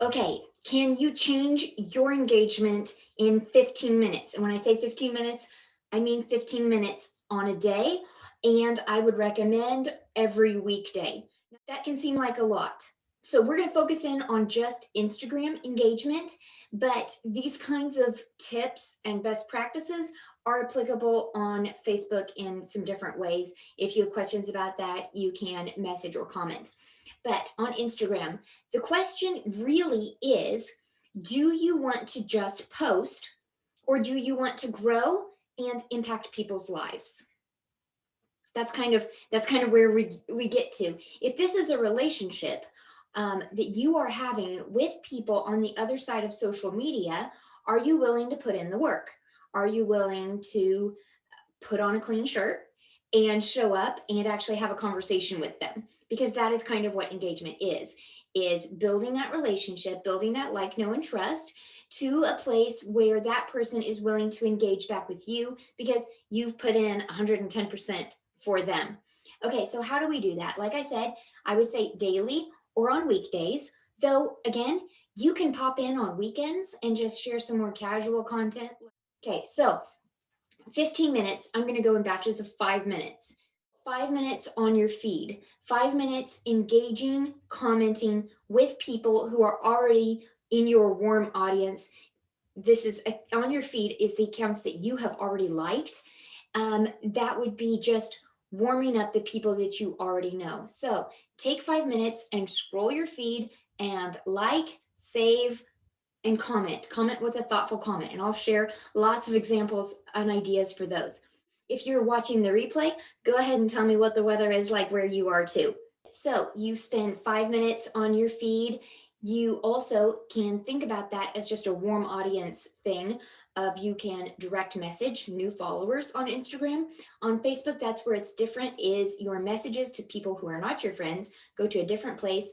Okay, can you change your engagement in 15 minutes? And when I say 15 minutes, I mean 15 minutes on a day, and I would recommend every weekday. That can seem like a lot. So we're going to focus in on just Instagram engagement, but these kinds of tips and best practices are applicable on Facebook in some different ways. If you have questions about that, you can message or comment. But on Instagram, the question really is, do you want to just post, or do you want to grow and impact people's lives? That's kind of where we get to. If this is a relationship that you are having with people on the other side of social media, are you willing to put in the work? Are you willing to put on a clean shirt and show up and actually have a conversation with them? Because that is kind of what engagement is building that relationship, building that like, know, and trust to a place where that person is willing to engage back with you because you've put in 110% for them. Okay, so how do we do that? Like I said, I would say daily or on weekdays, though again, you can pop in on weekends and just share some more casual content. Okay, so 15 minutes, I'm going to go in batches of 5 minutes. 5 minutes on your feed, 5 minutes engaging, commenting with people who are already in your warm audience. This is on your feed is the accounts that you have already liked. That would be just warming up the people that you already know. So take 5 minutes and scroll your feed and like, save, and comment with a thoughtful comment, and I'll share lots of examples and ideas for those. If you're watching the replay, go ahead and tell me what the weather is like where you are too. So you spend 5 minutes on your feed. You also can think about that as just a warm audience thing of you can direct message new followers on Instagram. On Facebook, that's where it's different, is your messages to people who are not your friends go to a different place.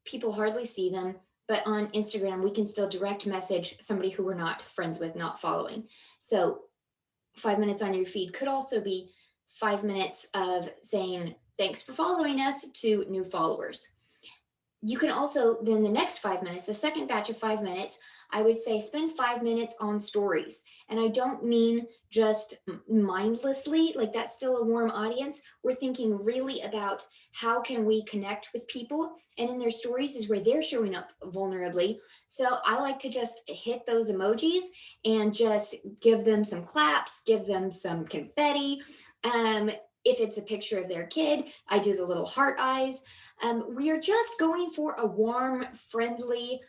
People hardly see them, but on Instagram, we can still direct message somebody who we're not friends with, not following. So 5 minutes on your feed could also be 5 minutes of saying, thanks for following us to new followers. You can also, then the next 5 minutes, the second batch of 5 minutes, I would say spend 5 minutes on stories. And I don't mean just mindlessly, like that's still a warm audience. We're thinking really about how can we connect with people, and in their stories is where they're showing up vulnerably. So I like to just hit those emojis and just give them some claps, give them some confetti. If it's a picture of their kid, I do the little heart eyes. We are just going for a warm, friendly,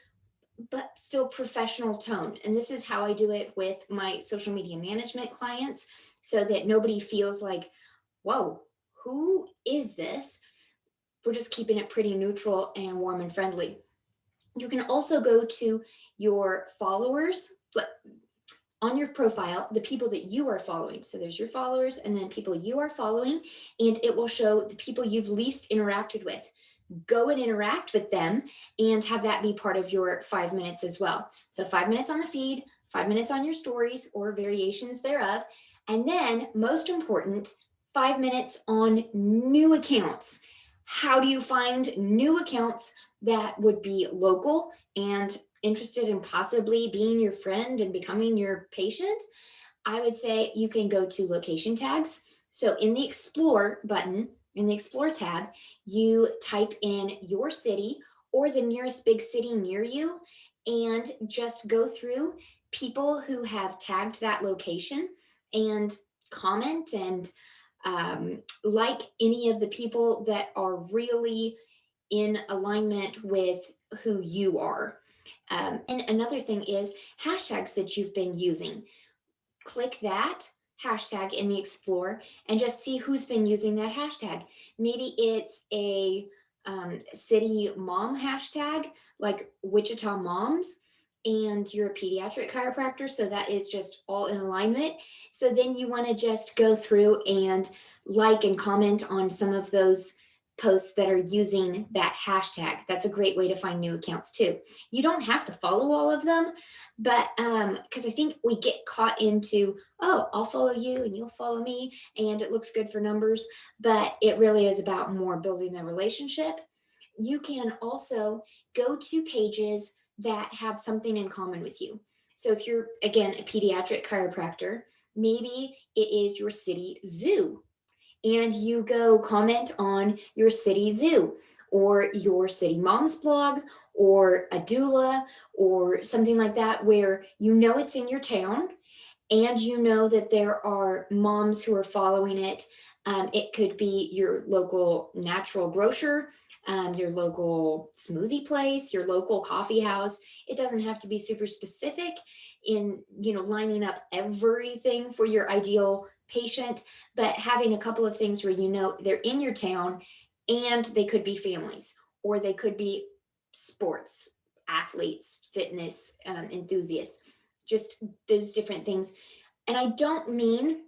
but still professional tone. And this is how I do it with my social media management clients so that nobody feels like, whoa, who is this? We're just keeping it pretty neutral and warm and friendly. You can also go to your followers on your profile, the people that you are following. So there's your followers and then people you are following, and it will show the people you've least interacted with. Go and interact with them and have that be part of your 5 minutes as well. So 5 minutes on the feed, 5 minutes on your stories or variations thereof. And then, most important, 5 minutes on new accounts. How do you find new accounts that would be local and interested in possibly being your friend and becoming your patient? I would say you can go to location tags. So in the Explore button, in the Explore tab, you type in your city or the nearest big city near you and just go through people who have tagged that location and comment and like any of the people that are really in alignment with who you are. And another thing is hashtags that you've been using. Click that hashtag in the Explore and just see who's been using that hashtag. Maybe it's a city mom hashtag, like Wichita moms, and you're a pediatric chiropractor, so that is just all in alignment. So then you want to just go through and like and comment on some of those posts that are using that hashtag. That's a great way to find new accounts too. You don't have to follow all of them, but because I think we get caught into, oh, I'll follow you and you'll follow me and it looks good for numbers, but it really is about more building the relationship. You can also go to pages that have something in common with you. So if you're, again, a pediatric chiropractor, maybe it is your city zoo, and you go comment on your city zoo or your city mom's blog or a doula or something like that, where you know it's in your town and you know that there are moms who are following it. It could be your local natural grocer, your local smoothie place, your local coffee house. It doesn't have to be super specific in, lining up everything for your ideal patient, but having a couple of things where you know they're in your town, and they could be families, or they could be sports athletes, fitness enthusiasts, just those different things. And I don't mean,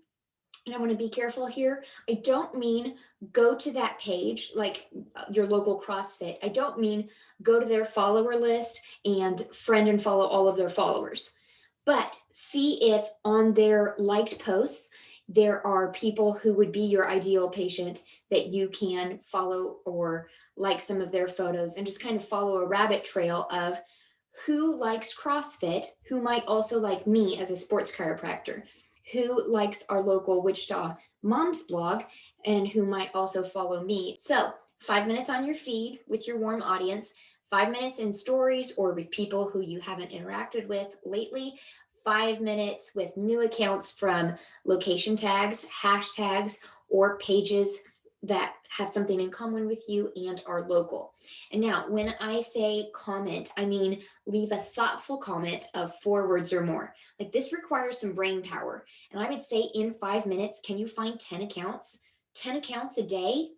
and I want to be careful here, I don't mean go to that page like your local CrossFit. I don't mean go to their follower list and friend and follow all of their followers. But see if on their liked posts, there are people who would be your ideal patient that you can follow or like some of their photos, and just kind of follow a rabbit trail of who likes CrossFit, who might also like me as a sports chiropractor, who likes our local Wichita Moms blog, and who might also follow me. So 5 minutes on your feed with your warm audience, 5 minutes in stories or with people who you haven't interacted with lately, 5 minutes with new accounts from location tags, hashtags, or pages that have something in common with you and are local. And now, when I say comment, I mean leave a thoughtful comment of 4 words or more. Like, this requires some brain power. And I would say in 5 minutes, can you find 10 accounts? 10 accounts a day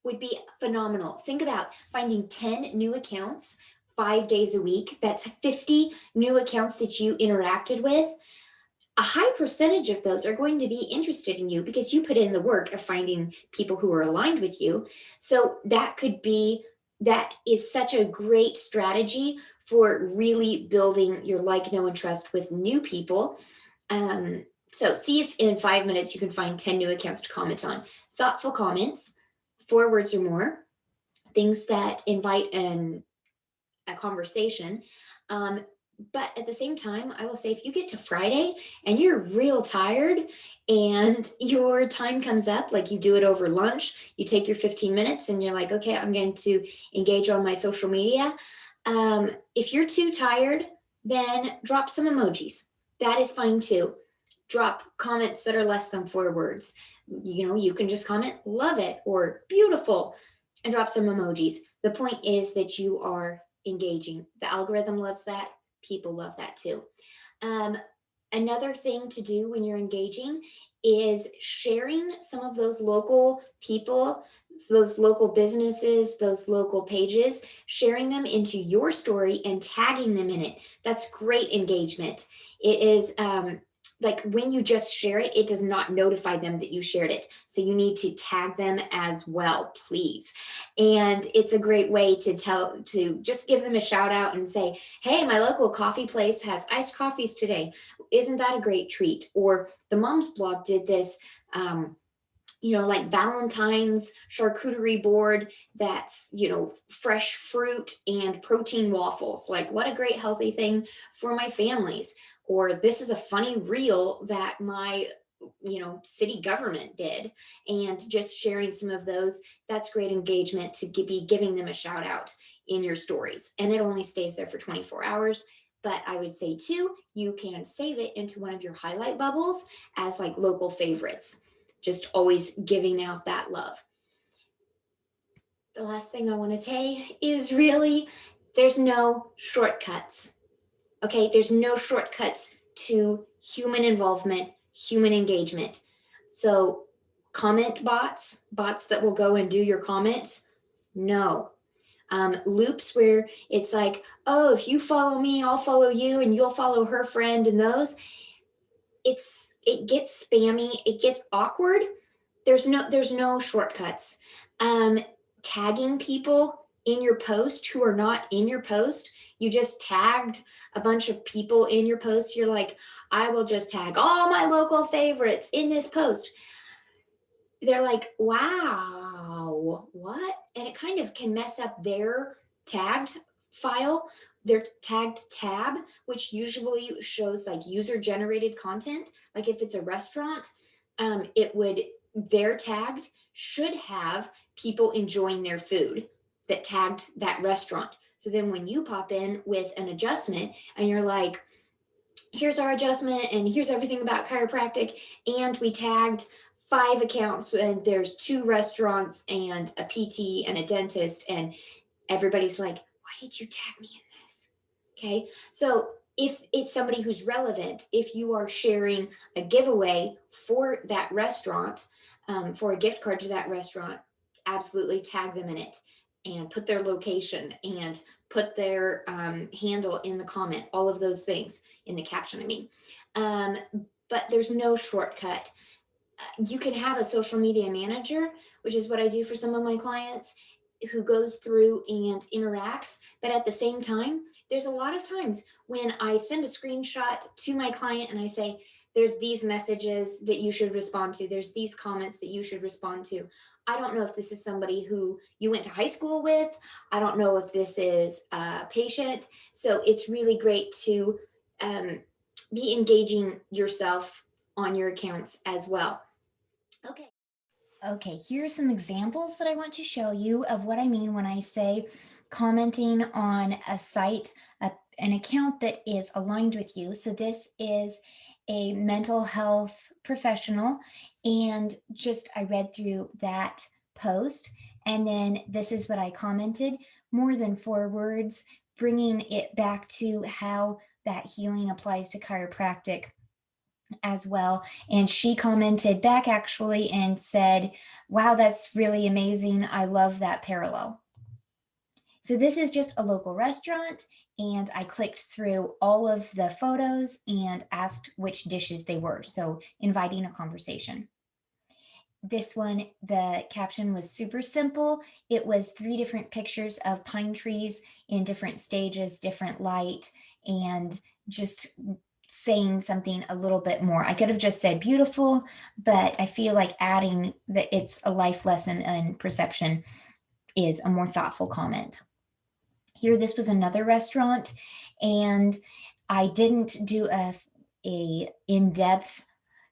would be phenomenal. Think about finding 10 new accounts 5 days a week. That's 50 new accounts that you interacted with. A high percentage of those are going to be interested in you because you put in the work of finding people who are aligned with you. So that is such a great strategy for really building your like, know, and trust with new people. So see if in 5 minutes you can find 10 new accounts to comment on. Thoughtful comments, 4 words or more, things that invite a conversation. But at the same time, I will say, if you get to Friday and you're real tired and your time comes up, like you do it over lunch, you take your 15 minutes and you're like, okay, I'm going to engage on my social media. If you're too tired, then drop some emojis. That is fine too. Drop comments that are less than 4 words. You can just comment, love it, or beautiful, and drop some emojis. The point is that you are engaging. The algorithm loves that. People love that too. Um, Another thing to do when you're engaging is sharing some of those local people, those local businesses, those local pages, sharing them into your story and tagging them in it. That's great engagement. It is like when you just share it, it does not notify them that you shared it. So you need to tag them as well, please. And it's a great way to just give them a shout out and say, hey, my local coffee place has iced coffees today. Isn't that a great treat? Or the Mom's blog did this, like Valentine's charcuterie board that's, fresh fruit and protein waffles. Like, what a great healthy thing for my families. Or this is a funny reel that my city government did, and just sharing some of those. That's great engagement to be giving them a shout out in your stories. And it only stays there for 24 hours. But I would say too, you can save it into one of your highlight bubbles as like local favorites, just always giving out that love. The last thing I want to say is really, there's no shortcuts. Okay, there's no shortcuts to human involvement, human engagement. So comment bots that will go and do your comments, no. Loops where it's like, oh, if you follow me, I'll follow you, and you'll follow her friend, and those, it gets spammy, it gets awkward. There's no shortcuts. Tagging people in your post who are not in your post. You just tagged a bunch of people in your post. You're like, I will just tag all my local favorites in this post. They're like, wow, what? And it kind of can mess up their tagged file. their tagged tab, which usually shows like user generated content. Like if it's a restaurant, their tagged should have people enjoying their food that tagged that restaurant. So then when you pop in with an adjustment and you're like, here's our adjustment and here's everything about chiropractic, and we tagged 5 accounts and there's 2 restaurants and a PT and a dentist, and everybody's like, why did you tag me in this? Okay, so if it's somebody who's relevant, if you are sharing a giveaway for that restaurant, for a gift card to that restaurant, absolutely tag them in it and put their location and put their handle in the comment, all of those things in the caption, I mean. Um, but there's no shortcut. You can have a social media manager, which is what I do for some of my clients, who goes through and interacts. But at the same time, there's a lot of times when I send a screenshot to my client and I say, there's these messages that you should respond to, there's these comments that you should respond to. I don't know if this is somebody who you went to high school with. I don't know if this is a patient. So it's really great to be engaging yourself on your accounts as well. Okay. Okay, here are some examples that I want to show you of what I mean when I say commenting on a site, an account that is aligned with you. So this is a mental health professional, and just I read through that post, and then this is what I commented, more than 4 words, bringing it back to how that healing applies to chiropractic as well. And she commented back actually and said, wow, that's really amazing. I love that parallel. So this is just a local restaurant, and I clicked through all of the photos and asked which dishes they were. So inviting a conversation. This one, the caption was super simple. It was 3 different pictures of pine trees in different stages, different light, and just saying something a little bit more. I could have just said beautiful, but I feel like adding that it's a life lesson and perception is a more thoughtful comment. Here, this was another restaurant, and I didn't do a in-depth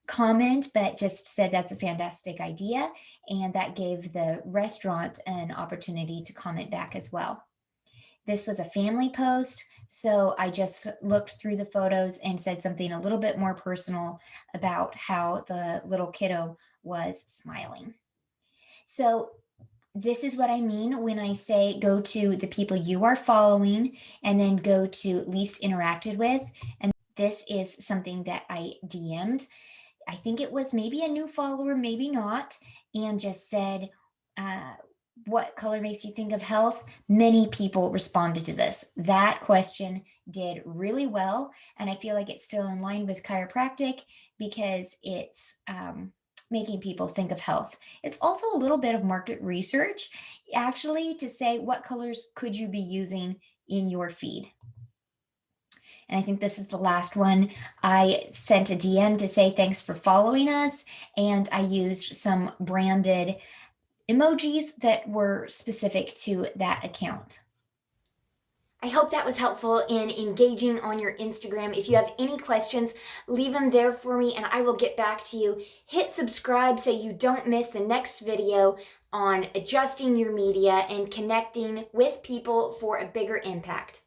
comment, but just said that's a fantastic idea, and that gave the restaurant an opportunity to comment back as well. This was a family post, so I just looked through the photos and said something a little bit more personal about how the little kiddo was smiling. So this is what I mean when I say go to the people you are following and then go to least interacted with. And this is something that I DM'd. I think it was maybe a new follower, maybe not, and just said, what color makes you think of health? Many people responded to this. That question did really well, and I feel like it's still in line with chiropractic because it's making people think of health. It's also a little bit of market research, actually, to say what colors could you be using in your feed. And I think this is the last one. I sent a DM to say thanks for following us, and I used some branded emojis that were specific to that account. I hope that was helpful in engaging on your Instagram. If you have any questions, leave them there for me and I will get back to you. Hit subscribe so you don't miss the next video on adjusting your media and connecting with people for a bigger impact.